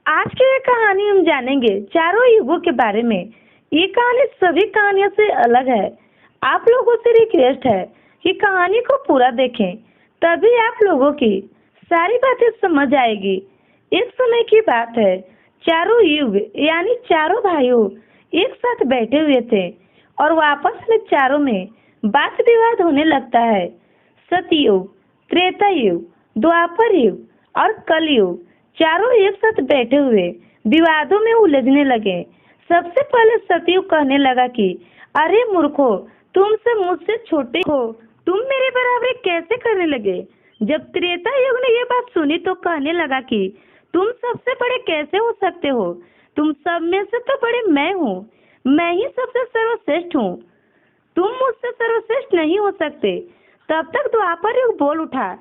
आज की ये कहानी हम जानेंगे चारों युगों के बारे में। ये कहानी सभी कहानियों से अलग है। आप लोगों से रिक्वेस्ट है कि कहानी को पूरा देखें, तभी आप लोगों की सारी बातें समझ आएगी। एक समय की बात है, चारों युग यानी चारों भाइयों एक साथ बैठे हुए थे और वो आपस में चारों में वाद विवाद होने लगता है। सतयुग, त्रेता युग, द्वापर युग और कलयुग चारों एक साथ बैठे हुए विवादों में उलझने लगे। सबसे पहले सतयुग कहने लगा कि अरे मूर्खो, तुमसे मुझसे छोटे हो, तुम मेरे बराबरी कैसे करने लगे। जब त्रेता युग ने ये बात सुनी तो कहने लगा कि तुम सबसे बड़े कैसे हो सकते हो, तुम सब में से तो बड़े मैं हूँ, मैं ही सबसे सर्वश्रेष्ठ हूँ, तुम मुझसे सर्वश्रेष्ठ नहीं हो सकते। तब तक द्वापर युग बोल उठा,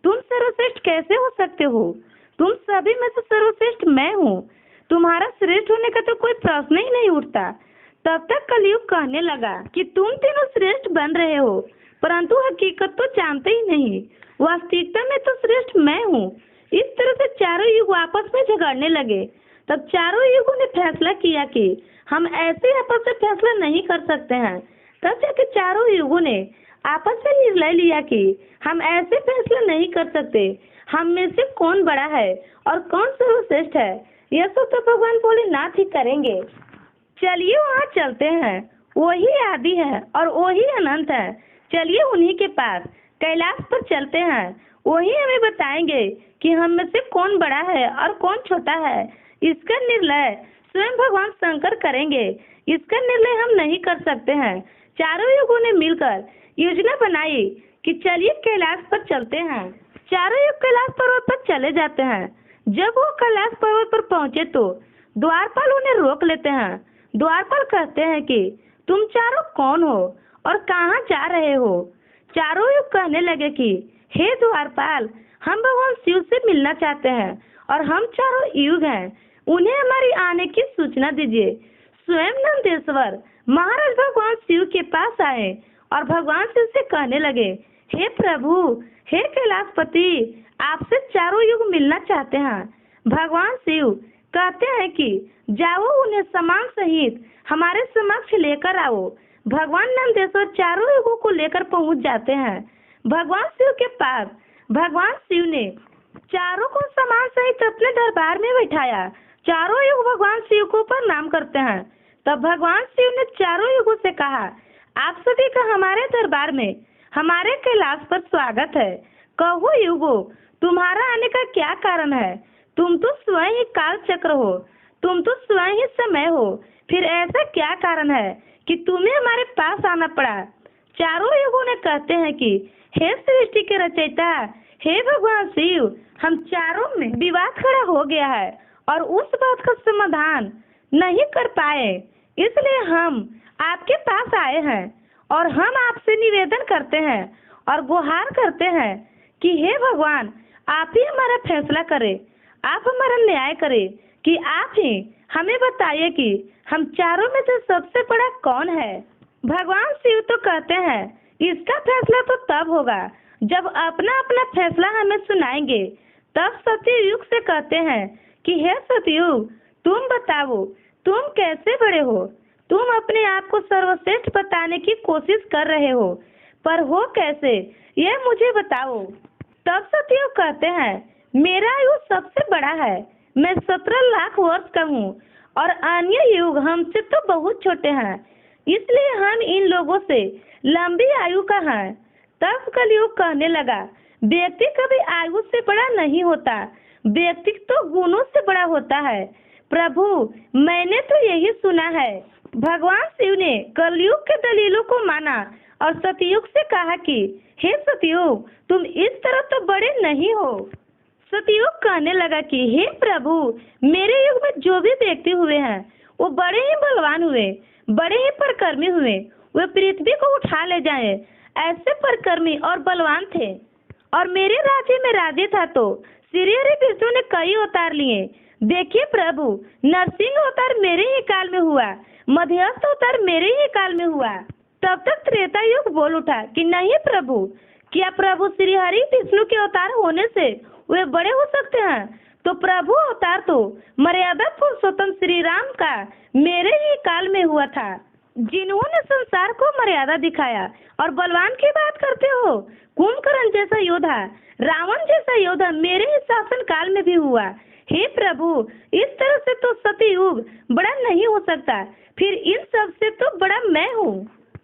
तुम सर्वश्रेष्ठ कैसे हो सकते हो, तुम सभी में से सर्वश्रेष्ठ मैं हूँ, तुम्हारा श्रेष्ठ होने का तो कोई प्रश्न ही नहीं उठता। तब तक कलयुग कहने लगा कि तुम तीनों श्रेष्ठ बन रहे हो, परंतु हकीकत तो जानते ही नहीं, वास्तविकता में तो श्रेष्ठ मैं हूँ। इस तरह से चारों युग आपस में झगड़ने लगे। तब चारों युगों ने फैसला किया कि हम ऐसे आपस में फैसला नहीं कर सकते हैं। तब जाके चारों युगों ने आपस में निर्णय लिया कि हम ऐसे फैसला नहीं कर सकते, हम में से कौन बड़ा है और कौन सर्वश्रेष्ठ है, यह सब तो भगवान भोलेनाथ ही करेंगे। चलिए वहाँ चलते हैं, वही आदि है और वही अनंत है। चलिए उन्हीं के पास कैलाश पर चलते हैं, वही हमें बताएंगे कि हम में से कौन बड़ा है और कौन छोटा है। इसका निर्णय स्वयं भगवान शंकर करेंगे, इसका निर्णय हम नहीं कर सकते हैं। चारों युगों ने मिलकर योजना बनाई कि चलिए कैलाश पर चलते हैं। चारों युग कैलाश पर्वत पर चले जाते हैं। जब वो कैलाश पर्वत पर पहुंचे तो द्वारपाल उन्हें रोक लेते हैं। द्वारपाल कहते हैं कि तुम चारों कौन हो और कहाँ जा रहे हो। चारों युग कहने लगे कि हे द्वारपाल, हम भगवान शिव से मिलना चाहते हैं और हम चारों युग हैं, उन्हें हमारी आने की सूचना दीजिए। स्वयं नंदेश्वर महाराज भगवान शिव के पास आए और भगवान शिव से कहने लगे, हे प्रभु, हे कैलाशपति, आपसे चारों युग मिलना चाहते हैं। भगवान शिव कहते हैं कि जाओ, उन्हें समान सहित हमारे समक्ष लेकर आओ। भगवान नंदेश्वर चारों युगों को लेकर पहुंच जाते हैं भगवान शिव के पास। भगवान शिव ने चारों को समान सहित अपने दरबार में बैठाया। चारों युग भगवान शिव को प्रणाम करते हैं। तब भगवान शिव ने चारों युगों से कहा, आप सभी का हमारे दरबार में, हमारे कैलाश पर स्वागत है। कहो युगो, तुम्हारा आने का क्या कारण है। तुम तो स्वयं ही काल चक्र हो, तुम तो स्वयं ही समय हो, फिर ऐसा क्या कारण है कि तुम्हें हमारे पास आना पड़ा। चारों युगों ने कहते हैं कि हे सृष्टि के रचयिता, हे भगवान शिव, हम चारों में विवाद खड़ा हो गया है और उस बात का समाधान नहीं कर पाए, इसलिए हम आपके पास आए हैं और हम आपसे निवेदन करते हैं और गुहार करते हैं कि हे भगवान, आप ही हमारा फैसला करें, आप हमारा न्याय करें कि आप ही हमें बताइए कि हम चारों में से सबसे बड़ा कौन है। भगवान शिव तो कहते हैं इसका फैसला तो तब होगा जब अपना अपना फैसला हमें सुनाएंगे। तब सतयुग से कहते हैं कि हे सतयुग, तुम बताओ, तुम कैसे बड़े हो। तुम अपने आप को सर्वश्रेष्ठ बताने की कोशिश कर रहे हो, पर हो कैसे, यह मुझे बताओ। तब सतयुग कहते हैं मेरा आयु सबसे बड़ा है, मैं 17 लाख वर्ष का हूँ और अन्य युग हमसे तो बहुत छोटे हैं, इसलिए हम इन लोगों से लंबी आयु का है। तब कलयुग कहने लगा, व्यक्ति कभी आयु से बड़ा नहीं होता, व्यक्ति तो गुणों से बड़ा होता है। प्रभु, मैंने तो यही सुना है। भगवान शिव ने कलयुग के दलीलों को माना और सतयुग से कहा कि हे सतयुग, तुम इस तरह तो बड़े नहीं हो। सतयुग कहने लगा कि हे प्रभु, मेरे युग में जो भी व्यक्ति हुए हैं वो बड़े ही बलवान हुए, बड़े ही परकर्मी हुए, वे पृथ्वी को उठा ले जाए, ऐसे परकर्मी और बलवान थे। और मेरे राज्य में राज्य था तो श्री हरि विष्णु ने कई अवतार लिए। देखिए प्रभु, नरसिंह अवतार मेरे ही काल में हुआ, मध्यस्थ अवतार मेरे ही काल में हुआ। तब तक त्रेता युग बोल उठा कि नहीं प्रभु, क्या प्रभु श्री हरि विष्णु के अवतार होने से वे बड़े हो सकते हैं। तो प्रभु अवतार तो मर्यादा पुरुषोत्तम श्री राम का मेरे ही काल में हुआ था, जिन्होंने संसार को मर्यादा दिखाया। और बलवान की बात करते हो, कुंभकर्ण जैसा योद्धा, रावण जैसा योद्धा मेरे ही शासन काल में भी हुआ। हे प्रभु, इस तरह से तो सतयुग बड़ा नहीं हो सकता, फिर इन सब से तो बड़ा मैं हूँ।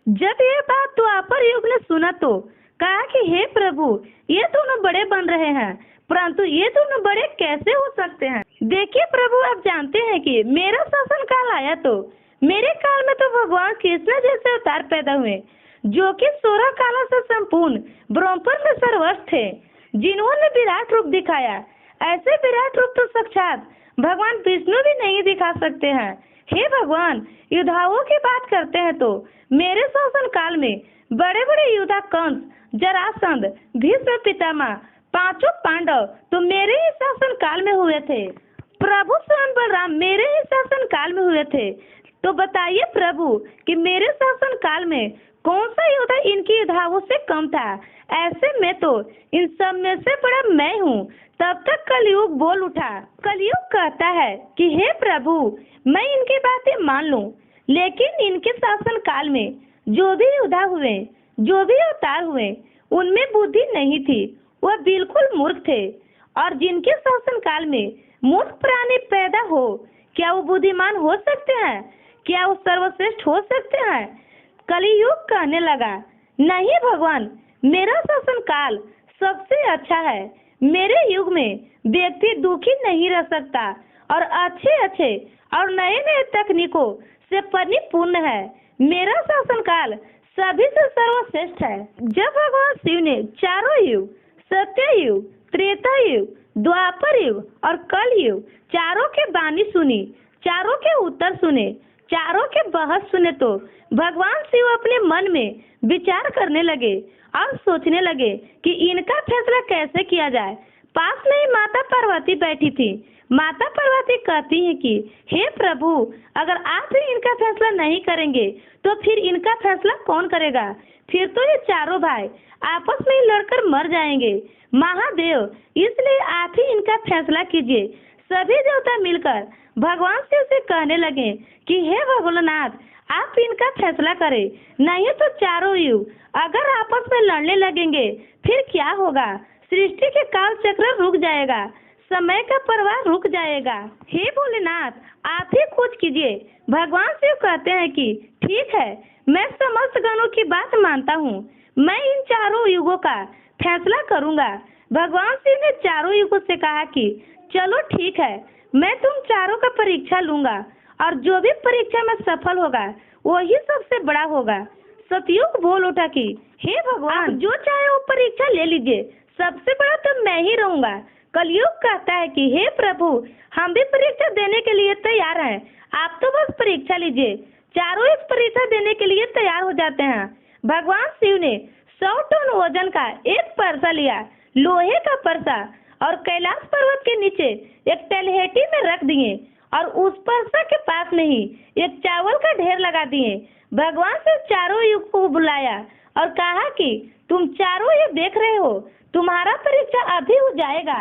जब ये बात द्वापर युग ने सुना तो कहा कि हे प्रभु, ये दोनों बड़े बन रहे हैं, परंतु ये दोनों बड़े कैसे हो सकते हैं? देखिए प्रभु, आप जानते हैं कि मेरा शासन काल आया तो मेरे काल में तो भगवान कृष्ण जैसे अवतार पैदा हुए, जो कि 16 कालों से संपूर्ण ब्रह्मांड में सर्वस्व थे, जिन्होंने विराट रूप दिखाया। ऐसे विराट रूप तो साक्षात भगवान विष्णु भी नहीं दिखा सकते हैं। हे भगवान, योद्धाओं की बात करते हैं तो मेरे शासन काल में बड़े बड़े योद्धा कंस, जरासंध, भीष्म पितामह, पांचों पांडव तो मेरे ही शासन काल में हुए थे। प्रभु स्वयं बलराम मेरे ही शासन काल में हुए थे। तो बताइए प्रभु कि मेरे शासन काल में कौन सा योद्धा इनकी योद्धाओं से कम था? ऐसे में तो इन सब में से बड़ा मैं हूँ। तब तक कलयुग बोल उठा। कलयुग कहता है कि हे प्रभु, मैं इनकी बातें मान लूं, लेकिन इनके शासन काल में जो भी योद्धा हुए, जो भी अवतार हुए, उनमें बुद्धि नहीं थी, वह बिल्कुल मूर्ख थे। और जिनके शासन काल में मूर्ख प्राणी पैदा हो, क्या वो बुद्धिमान हो सकते हैं? क्या वो सर्वश्रेष्ठ हो सकते हैं? कलयुग कहने लगा, नहीं भगवान, मेरा शासन काल सबसे अच्छा है। मेरे युग में व्यक्ति दुखी नहीं रह सकता और अच्छे अच्छे और नए नए तकनीकों से परिपूर्ण है। मेरा शासन काल सभी से सर्वश्रेष्ठ है। जब भगवान शिव ने चारों युग, सत्य युग, त्रेता युग, द्वापर युग और कल युग चारों के वाणी सुनी, चारों के उत्तर सुने, चारों के बहस सुने, तो भगवान शिव अपने मन में विचार करने लगे और सोचने लगे कि इनका फैसला कैसे किया जाए। पास में ही माता पार्वती बैठी थी। माता पार्वती कहती हैं कि हे प्रभु, अगर आप ही इनका फैसला नहीं करेंगे तो फिर इनका फैसला कौन करेगा? फिर तो ये चारों भाई आपस में ही लड़कर मर जाएंगे। महादेव, इसलिए आप ही इनका फैसला कीजिए। सभी देवता मिलकर भगवान शिव से कहने लगे कि हे भोलेनाथ, आप इनका फैसला करें, नहीं तो चारों युग अगर आपस में लड़ने लगेंगे फिर क्या होगा? सृष्टि के काल चक्र रुक जाएगा, समय का प्रवाह रुक जाएगा। हे भोलेनाथ, आप ही कुछ कीजिए। भगवान शिव कहते हैं कि ठीक है, मैं समस्त गणों की बात मानता हूँ, मैं इन चारों युगों का फैसला करूँगा। भगवान शिव ने चारों युगों से कहा कि चलो ठीक है, मैं तुम चारों का परीक्षा लूंगा और जो भी परीक्षा में सफल होगा वही सबसे बड़ा होगा। सतयुग बोल उठा कि हे भगवान, जो चाहे वो परीक्षा ले लीजिए, सबसे बड़ा तो मैं ही रहूंगा। कलयुग कहता है कि हे प्रभु, हम भी परीक्षा देने के लिए तैयार हैं, आप तो बस परीक्षा लीजिए। चारों इस परीक्षा देने के लिए तैयार हो जाते हैं। भगवान शिव ने 100 टन वजन का एक परसा लिया, लोहे का परसा, और कैलाश पर्वत के नीचे एक तलहेटी में रख दिए और उस परसा के पास में ही एक चावल का ढेर लगा दिए। भगवान से चारों युग को बुलाया और कहा कि तुम चारों ये देख रहे हो, तुम्हारा परीक्षा अभी हो जाएगा।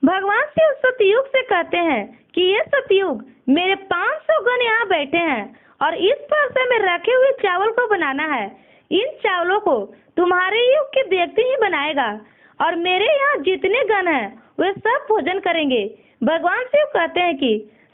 भगवान से सतयुग से कहते हैं कि ये सतयुग, मेरे 500 गण यहाँ बैठे हैं और इस परसे में रखे हुए चावल को बनाना है। इन चावलों को तुम्हारे युग के व्यक्ति ही बनाएगा और मेरे यहाँ जितने गण हैं वे सब भोजन करेंगे। भगवान शिव कहते हैं कि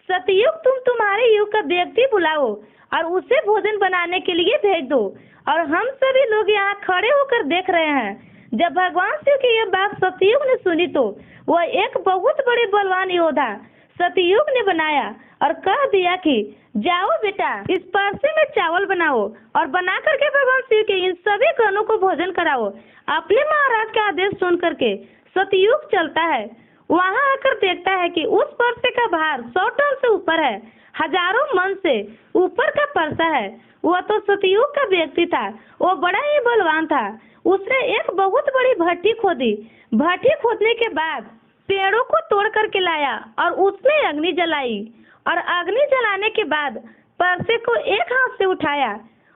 सतयुग, तुम तुम्हारे युग का व्यक्ति बुलाओ और उसे भोजन बनाने के लिए भेज दो, और हम सभी लोग यहाँ खड़े होकर देख रहे हैं। जब भगवान शिव की यह बात सतयुग ने सुनी तो वह एक बहुत बड़े बलवान योद्धा सतयुग ने बनाया और कह दिया कि जाओ बेटा, इस परसे में चावल बनाओ और बना करके भगवान शिव के इन सभी गणों को भोजन कराओ। अपने महाराज का आदेश सुन करके सतयुग चलता है। वहां आकर देखता है कि उस परसे का भार 100 टन से ऊपर है, हजारों मन से ऊपर का परसा है। वह तो सतयुग का व्यक्ति था, वो बड़ा ही बलवान था। उसने एक बहुत बड़ी भट्टी खोदी। भट्टी खोदने के बाद पेड़ों को तोड़ करके लाया और उसमें अग्नि जलाई, और अग्नि जलाने के बाद परसे को एक हाथ से उठाया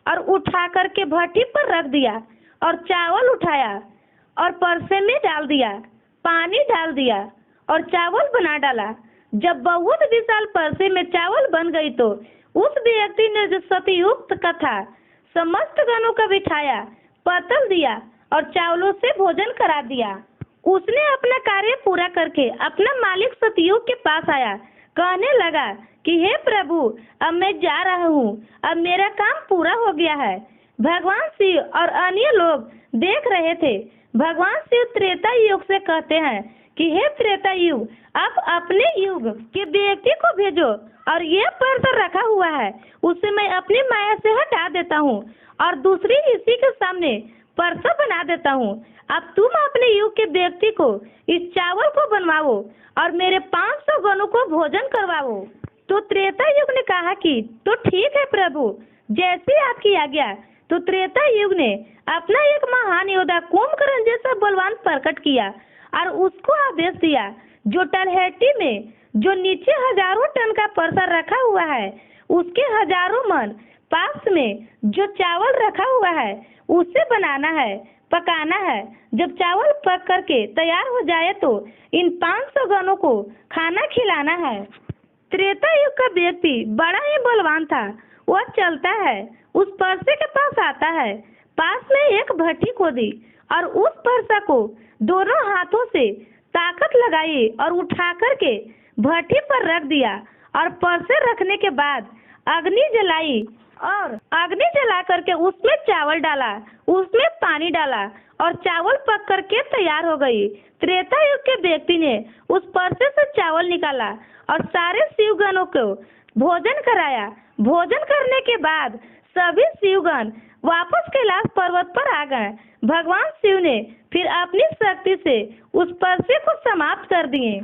और उठा करके भट्टी पर रख दिया, और चावल उठाया और परसे में डाल दिया, पानी डाल दिया और चावल बना डाला। जब बहुत विशाल परसे में चावल बन गई तो उस व्यक्ति ने जो सतयुक्त का था समस्त गणों का बिठाया, पतल दिया और चावलों से भोजन करा दिया। उसने अपना कार्य पूरा करके अपना मालिक सतयुग के पास आया, कहने लगा कि हे प्रभु, अब मैं जा रहा हूँ, अब मेरा काम पूरा हो गया है। भगवान शिव और अन्य लोग देख रहे थे। भगवान शिव त्रेता युग से कहते हैं कि हे त्रेता युग, आप अपने युग के व्यक्ति को भेजो और ये पर्दा रखा हुआ है उसे मैं अपनी माया से हटा देता हूँ और दूसरी इसी के सामने परसा बना देता हूँ। अब तुम अपने युग के व्यक्ति को इस चावल को बनवाओ और मेरे 500 गणों को भोजन करवाओ। तो त्रेता युग ने कहा कि तो ठीक है प्रभु, जैसी आपकी आज्ञा। तो त्रेता युग ने अपना एक महान योद्धा कुंभकर्ण जैसा बलवान प्रकट किया और उसको आदेश दिया, जो तलहटी में जो नीचे हजारों टन का परसा रखा हुआ है उसके हजारों मन पास में जो चावल रखा हुआ है उसे बनाना है, पकाना है। जब चावल पक करके तैयार हो जाए तो इन 500 गणों को खाना खिलाना है। त्रेता युग का व्यक्ति बड़ा ही बलवान था। वह चलता है, उस परसे के पास आता है, पास में एक भट्टी खोदी और उस परसा को दोनों हाथों से ताकत लगाई और उठा करके भट्टी पर रख दिया और परसे रखने के बाद अग्नि जलाई और अग्नि जला करके उसमें चावल डाला, उसमें पानी डाला और चावल पक करके तैयार हो गई। त्रेता युग के व्यक्ति ने उस परसे से चावल निकाला और सारे शिवगणों को भोजन कराया। भोजन करने के बाद सभी शिवगण वापस कैलाश पर्वत पर आ गए। भगवान शिव ने फिर अपनी शक्ति से उस परसे को समाप्त कर दिए।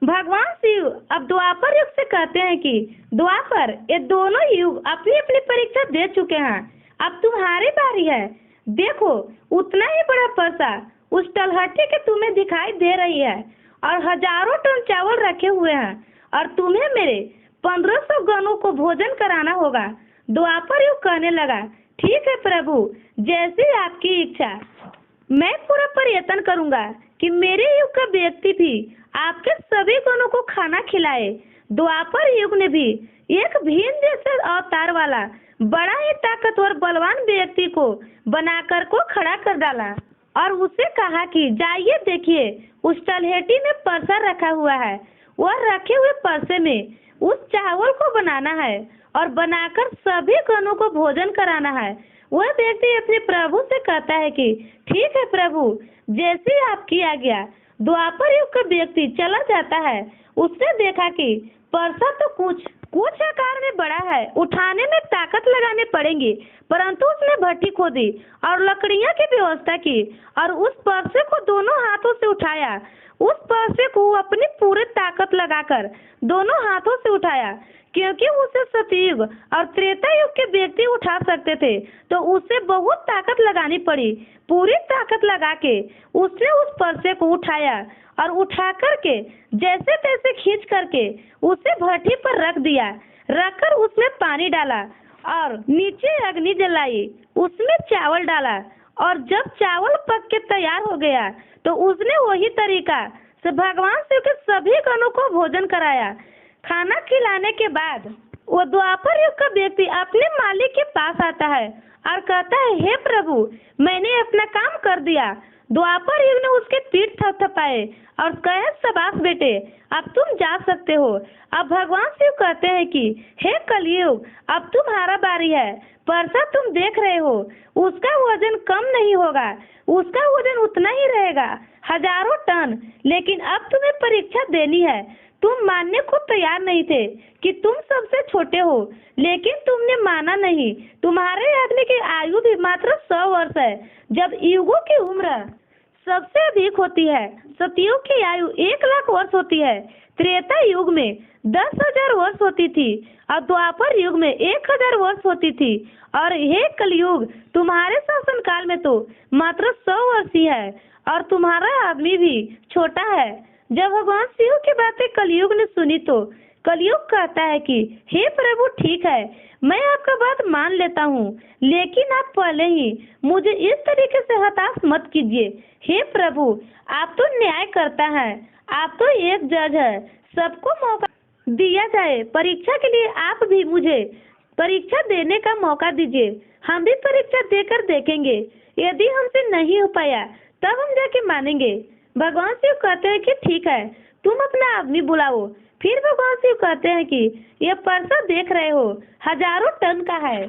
भगवान शिव अब द्वापर युग से कहते हैं कि द्वापर, ये दोनों युग अपनी अपनी परीक्षा दे चुके हैं, अब तुम्हारी बारी है। देखो, उतना ही बड़ा परसा उस तलहटी के तुम्हें दिखाई दे रही है और हजारों टन चावल रखे हुए हैं और तुम्हें मेरे 1500 गणों को भोजन कराना होगा। द्वापर युग कहने लगा, ठीक है प्रभु, जैसी आपकी इच्छा। मैं पूरा प्रयत्न करूंगा कि मेरे युग का व्यक्ति भी आपके सभी गणों को खाना खिलाए। द्वापर युग ने भी एक भीम जैसे अवतार वाला बड़ा ही ताकतवर बलवान व्यक्ति को बनाकर को खड़ा कर डाला और उसे कहा कि जाइए देखिए, उस तलहटी में परसा रखा हुआ है, वह रखे हुए परसे में उस चावल को बनाना है और बनाकर सभी गणों को भोजन कराना है। वह व्यक्ति अपने प्रभु से कहता है कि ठीक है प्रभु, जैसी आपकी आज्ञा। द्वापर युग का व्यक्ति चला जाता है। उसने देखा कि परसा तो कुछ आकार में बड़ा है, उठाने में ताकत लगाने पड़ेंगी, परंतु उसने भट्टी खोदी और लकड़ियां की व्यवस्था की और उस परसे को दोनों हाथों से उठाया। उस परसे को अपनी पूरी ताकत लगाकर दोनों हाथों से उठाया, क्योंकि उसे सतयुग और त्रेता युग के व्यक्ति उठा सकते थे तो उसे बहुत ताकत लगानी पड़ी। पूरी ताकत लगा के उसने उस परसे को उठाया और उठा करके जैसे तैसे खींच करके उसे भट्टी पर रख दिया। रखकर उसमें पानी डाला और नीचे अग्नि जलाई, उसमें चावल डाला और जब चावल पक के तैयार हो गया तो उसने वही तरीका से भगवान शिव के सभी गणों को भोजन कराया। खाना खिलाने के बाद वो द्वापर युग का व्यक्ति अपने मालिक के पास आता है और कहता है, हे प्रभु, मैंने अपना काम कर दिया। द्वापर युग ने उसके पीठ थपथपाए और कहे, शाबाश बेटे, अब तुम जा सकते हो। अब भगवान शिव कहते हैं कि हे कलयुग, अब तुम्हारा बारी है। परसा तुम देख रहे हो, उसका वजन कम नहीं होगा, उसका वजन उतना ही रहेगा, हजारों टन। लेकिन अब तुम्हें परीक्षा देनी है। तुम मानने को तैयार नहीं थे कि तुम सबसे छोटे हो, लेकिन तुमने माना नहीं। तुम्हारे आदमी की आयु भी मात्र 100 वर्ष है, जब युगों की उम्र सबसे अधिक होती है। सतयुग की आयु 1 लाख वर्ष होती है, त्रेता युग में 10,000 वर्ष होती थी और द्वापर युग में 1000 वर्ष होती थी। और हे कलयुग, तुम्हारे शासन काल में तो मात्र 100 वर्ष ही है और तुम्हारा आदमी भी छोटा है। जब भगवान शिव की बातें कलयुग ने सुनी तो कलयुग कहता है कि हे प्रभु, ठीक है, मैं आपका बात मान लेता हूँ, लेकिन आप पहले ही मुझे इस तरीके से हताश मत कीजिए। हे प्रभु, आप तो न्याय करता है, आप तो एक जज है, सबको मौका दिया जाए। परीक्षा के लिए आप भी मुझे परीक्षा देने का मौका दीजिए, हम भी परीक्षा देकर देखेंगे। यदि हमसे नहीं हो पाया तब हम जाके मानेंगे। भगवान शिव कहते हैं कि ठीक है, तुम अपना आदमी बुलाओ। फिर भगवान शिव कहते हैं कि यह परसा देख रहे हो, हजारों टन का है।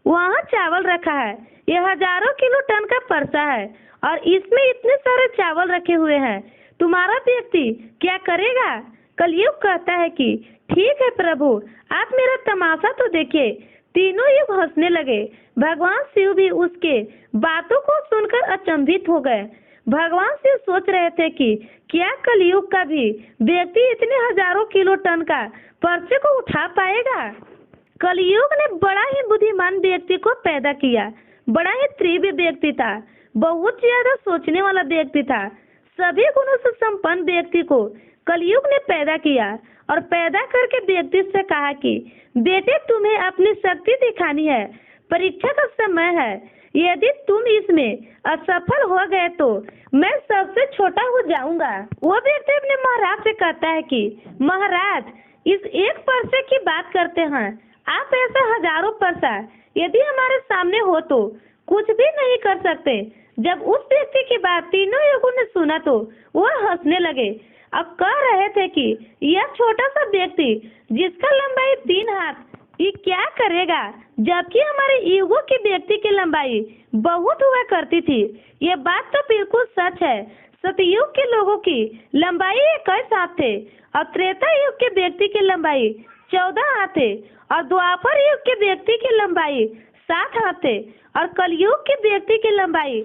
वहाँ चावल रखा है, यह हजारों किलो टन का परसा है और इसमें इतने सारे चावल रखे हुए हैं। तुम्हारा व्यक्ति क्या करेगा? कलयुग कहता है कि ठीक है प्रभु, आप मेरा तमाशा तो देखिए। तीनों युग हंसने लगे। भगवान शिव भी उसके बातों को सुनकर अचंभित हो गए। भगवान शिव सोच रहे थे कि क्या कलयुग का भी व्यक्ति इतने हजारों किलो टन का परसे को उठा पाएगा? कलयुग ने बड़ा ही बुद्धिमान व्यक्ति को पैदा किया। बड़ा ही तीव्र व्यक्ति था, बहुत ज्यादा सोचने वाला व्यक्ति था। सभी गुणों से संपन्न व्यक्ति को कलयुग ने पैदा किया और पैदा करके व्यक्ति से कहा कि बेटे, तुम्हें अपनी शक्ति दिखानी है, परीक्षा का समय है। यदि तुम इसमें असफल हो गए तो मैं सबसे छोटा हो जाऊंगा। वो व्यक्ति अपने महाराज से कहता है कि महाराज, इस एक परसे की बात करते हैं, आप ऐसा हजारों परसा यदि हमारे सामने हो तो कुछ भी नहीं कर सकते। जब उस व्यक्ति की बात तीनों युगों ने सुना तो वह हंसने लगे। अब कह रहे थे कि यह छोटा सा व्यक्ति जिसका लंबाई 3 हाथ, ये क्या करेगा, जबकि हमारे युगों के व्यक्ति की लंबाई बहुत हुआ करती थी। ये बात तो बिल्कुल सच है। सतयुग के लोगों की लंबाई 21 हाथ थे और त्रेता युग के व्यक्ति की लंबाई 14 हाथ थे और द्वापर युग के व्यक्ति की लंबाई 7 हाथ थे और कलयुग के व्यक्ति की लंबाई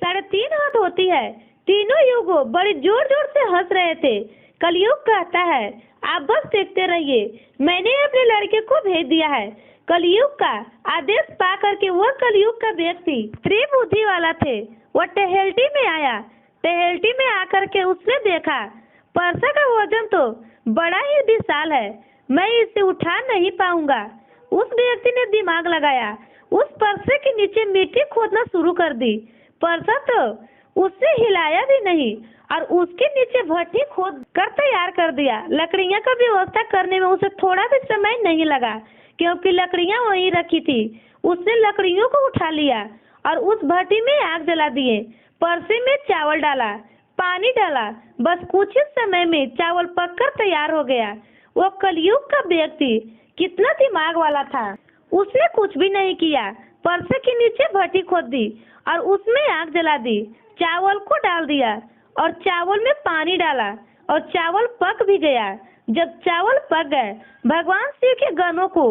3.5 हाथ होती है। तीनों युगों बड़े जोर जोर से हंस रहे थे। कलयुग कहता है, आप बस देखते रहिए, मैंने अपने लड़के को भेज दिया है। कलयुग का आदेश पा करके वह कलयुग का व्यक्ति त्रिबुद्धि वाला थे। वह टहलटी में आया। टहलटी में आकर के उसने देखा परसा का वजन तो बड़ा ही विशाल है, मैं इसे उठा नहीं पाऊंगा। उस व्यक्ति ने दिमाग लगाया, उस परसे के नीचे मिट्टी खोदना शुरू कर दी। परसा तो उससे हिलाया भी नहीं और उसके नीचे भट्टी खोद कर तैयार कर दिया। लकड़ियां का व्यवस्था करने में उसे थोड़ा भी समय नहीं लगा, क्योंकि लकड़ियां वहीं रखी थी। उसने लकड़ियों को उठा लिया और उस भट्टी में आग जला दिए। परसे में चावल डाला, पानी डाला, बस कुछ ही समय में चावल पककर तैयार हो गया। वो कलयुग का व्यक्ति कितना दिमाग वाला था। उसने कुछ भी नहीं किया, परसे के नीचे भट्टी खोद दी और उसमें आग जला दी, चावल को डाल दिया और चावल में पानी डाला और चावल पक भी गया। जब चावल पक गए, भगवान शिव के गणों को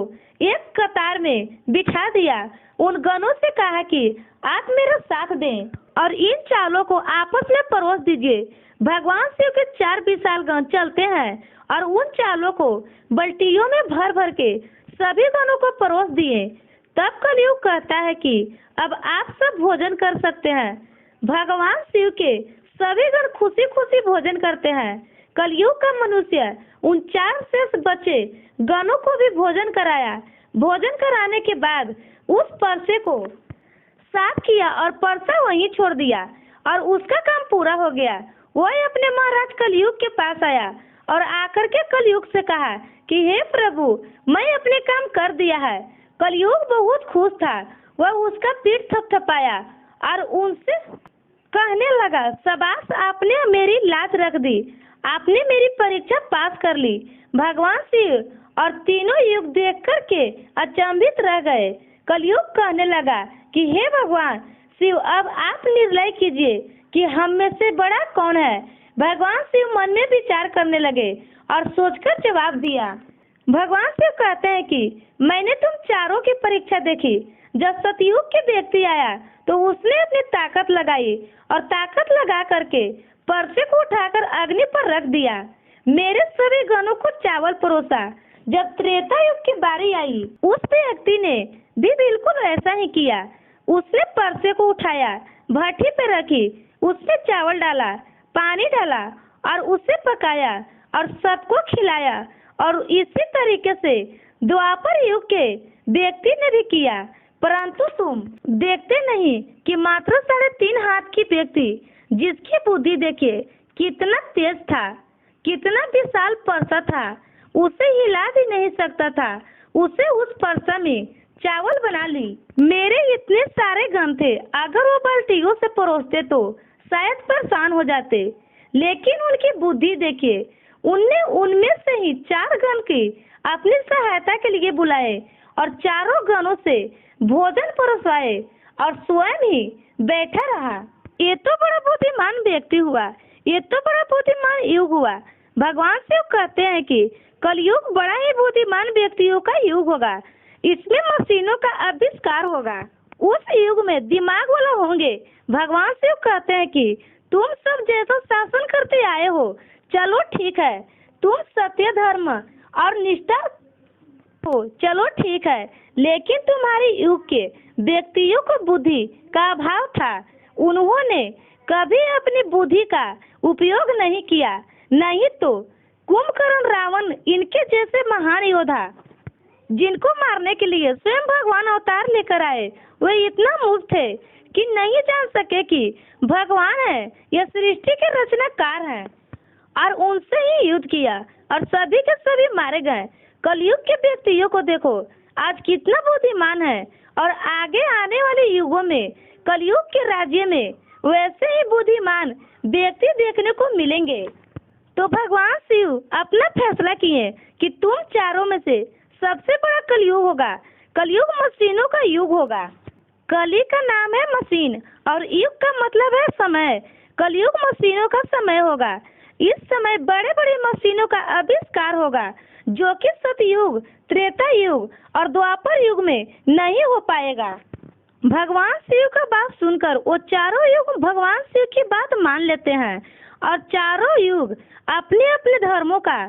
एक कतार में बिठा दिया। उन गणों से कहा कि आप मेरा साथ दें और इन चावलों को आपस में परोस दीजिए। भगवान शिव के 4 विशाल गण चलते हैं और उन चावलों को बाल्टियों में भर भर के सभी गणों को परोस दिए। तब कलयुग कहता है कि अब आप सब भोजन कर सकते हैं। भगवान शिव के सभी गण खुशी खुशी भोजन करते हैं। कलयुग का मनुष्य उन 4 शेष बचे गणों को भी भोजन कराया। भोजन कराने के बाद उस परसे को साफ किया और परसा वहीं छोड़ दिया और उसका काम पूरा हो गया। वह अपने महाराज कलयुग के पास आया और आकर के कलयुग से कहा कि हे प्रभु, मैं अपने काम कर दिया है। कलयुग बहुत खुश था। वह उसका पीठ थपथपाया और उनसे कहने लगा, शाबाश, आपने मेरी लाज रख दी, आपने मेरी परीक्षा पास कर ली। भगवान शिव और तीनों युग देख करके अचंभित रह गए। कलयुग कहने लगा कि हे भगवान शिव, अब आप निर्णय कीजिए कि हम में से बड़ा कौन है। भगवान शिव मन में विचार करने लगे और सोचकर जवाब दिया। भगवान शिव कहते हैं कि मैंने तुम चारों की परीक्षा देखी। जब सतयुग के व्यक्ति आया तो उसने अपनी ताकत लगाई और ताकत लगा करके परसे को उठाकर अग्नि पर रख दिया। मेरे सभी गणों को चावल परोसा। जब त्रेता युग की बारी आई, उस व्यक्ति ने भी बिल्कुल ऐसा ही किया। उसने परसे को उठाया, भट्टी पे रखी, उसमें चावल डाला, पानी डाला और उसे पकाया और सबको खिलाया। और इसी तरीके से द्वापर युग के व्यक्ति ने भी किया। परंतु तुम देखते नहीं कि मात्र 3.5 हाथ की व्यक्ति, जिसकी बुद्धि देखिए कितना तेज था, कितना विशाल परसा था, उसे हिला भी नहीं सकता था। उसे उस परसा में चावल बना ली। मेरे इतने सारे गन थे, अगर वो बाल्टियों से परोसते तो शायद परेशान हो जाते, लेकिन उनकी बुद्धि देखिए। उनने उनमें से ही 4 गन की अपनी सहायता के लिए बुलाए और चारों गनों से भोजन परोसवाए और स्वयं ही बैठा रहा। ये तो बड़ा बुद्धिमान व्यक्ति हुआ, ये तो बड़ा बुद्धिमान युग हुआ। भगवान शिव कहते हैं कि कलयुग बड़ा ही बुद्धिमान व्यक्तियों का युग होगा। इसमें मशीनों का आविष्कार होगा। उस युग में दिमाग वाला होंगे। भगवान शिव कहते हैं कि तुम सब जैसा शासन करते आए हो, चलो ठीक है। तुम सत्य, धर्म और निष्ठा हो, चलो ठीक है, लेकिन तुम्हारे युग के व्यक्तियों को बुद्धि का अभाव था। उन्होंने कभी अपनी बुद्धि का उपयोग नहीं किया। नहीं तो कुंभकर्ण, रावण इनके जैसे महान योद्धा जिनको मारने के लिए स्वयं भगवान अवतार लेकर आए, वे इतना मूर्ख थे कि नहीं जान सके कि भगवान है या सृष्टि के रचनाकार हैं, और उनसे ही युद्ध किया और सभी के सभी मारे गए। कलयुग के व्यक्तियों को देखो, आज कितना बुद्धिमान है, और आगे आने वाले युगों में कलयुग के राज्य में वैसे ही बुद्धिमान व्यक्ति देखने को मिलेंगे। तो भगवान शिव अपना फैसला किए कि तुम चारों में से सबसे बड़ा कलयुग होगा। कलयुग मशीनों का युग होगा। कली का नाम है मशीन और युग का मतलब है समय। कलयुग मशीनों का समय होगा। इस समय बड़े बड़े मशीनों का आविष्कार होगा, जो कि सतयुग, त्रेता युग और द्वापर युग में नहीं हो पाएगा। भगवान शिव का बात सुनकर वो चारों युग भगवान शिव की बात मान लेते हैं और चारों युग अपने अपने धर्मों का,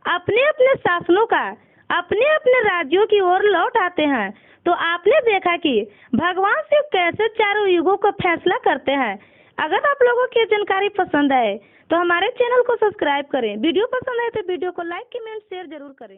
अपने अपने शासनों का, अपने अपने राज्यों की ओर लौट आते हैं। तो आपने देखा कि भगवान शिव कैसे चारों युगों का फैसला करते हैं। अगर आप लोगों की जानकारी पसंद आए तो हमारे चैनल को सब्सक्राइब करें। वीडियो पसंद आए तो वीडियो को लाइक, कमेंट, शेयर जरूर करें।